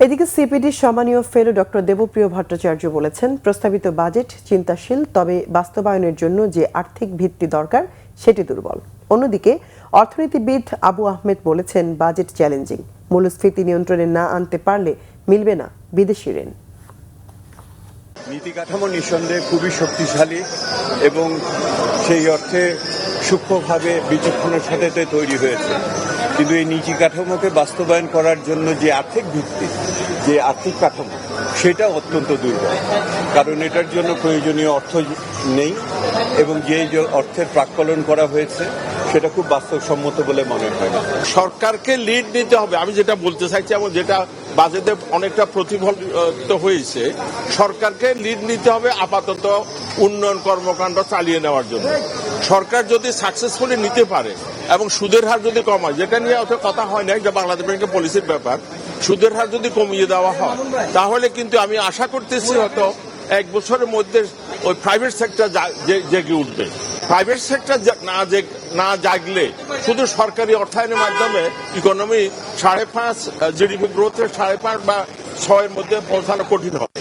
এদিকে সিপিডির সম্মানীয় ফেলো ডক্টর দেবপ্রিয় ভট্টাচার্য বলেছেন, প্রস্তাবিত বাজেট চিন্তাশীল, তবে বাস্তবায়নের জন্য যে আর্থিক ভিত্তি দরকার সেটি দুর্বল। অন্যদিকে অর্থনীতিবিদ আবু আহমেদ বলেছেন, বাজেট চ্যালেঞ্জিং, মূল্যস্ফীতি নিয়ন্ত্রণে না আনতে পারলে মিলবে না বিদেশি ঋণ। নীতি কাঠামো নিঃসন্দেহে খুবই শক্তিশালী এবং সেই অর্থে সূক্ষ্মভাবে বিচক্ষণের সাথে তৈরি হয়েছে, কিন্তু এই নীতি কাঠামোকে বাস্তবায়ন করার জন্য যে আর্থিক ভিত্তি, যে আর্থিক কাঠামো, সেটা অত্যন্ত দুর্বল। কারণ এটার জন্য প্রয়োজনীয় অর্থ নেই এবং যে অর্থের প্রাক্কলন করা হয়েছে সেটা খুব বাস্তবসম্মত বলে মনে হয় না। সরকারকে লিড নিতে হবে, আমি যেটা বলতে চাইছি এবং যেটা বাজেটে অনেকটা প্রতিফলিত হয়েছে, সরকারকে লিড নিতে হবে আপাতত উন্নয়ন কর্মকাণ্ড চালিয়ে নেওয়ার জন্য। সরকার যদি সাকসেসফুলি নিতে পারে এবং সুদের হার যদি কমায়, যেটা নিয়ে অত কথা হয় না, যে বাংলাদেশ ব্যাংকের পলিসির ব্যাপার, সুদের হার যদি কমিয়ে দেওয়া হয় তাহলে কিন্তু আমি আশা করতেছি হয়তো 1 বছরের মধ্যে ওই প্রাইভেট সেক্টর জেগে উঠবে। প্রাইভেট সেক্টর না জাগলে শুধু সরকারি অর্থায়নের মাধ্যমে ইকোনমি 5.5 জিডিপি গ্রোথের 5.5 বা 6 এর মধ্যে পৌঁছানো কঠিন হবে।